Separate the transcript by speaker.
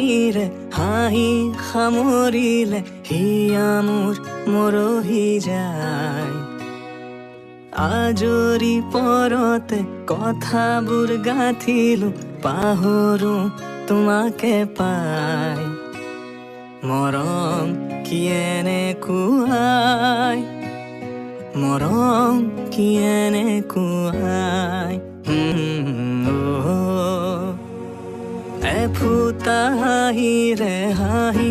Speaker 1: হাঁহিৰে হাঁহি সামৰিলে হিয়া মোৰ মৰহি যায়। আজৰি পৰতে কথাবোৰ গাঁঠিলো পাহৰো তোমাকে পাই। মৰম কি এনেকুৱাই, মৰম কি এনেকুৱাই। এফুটা হাঁহিৰে হাঁহি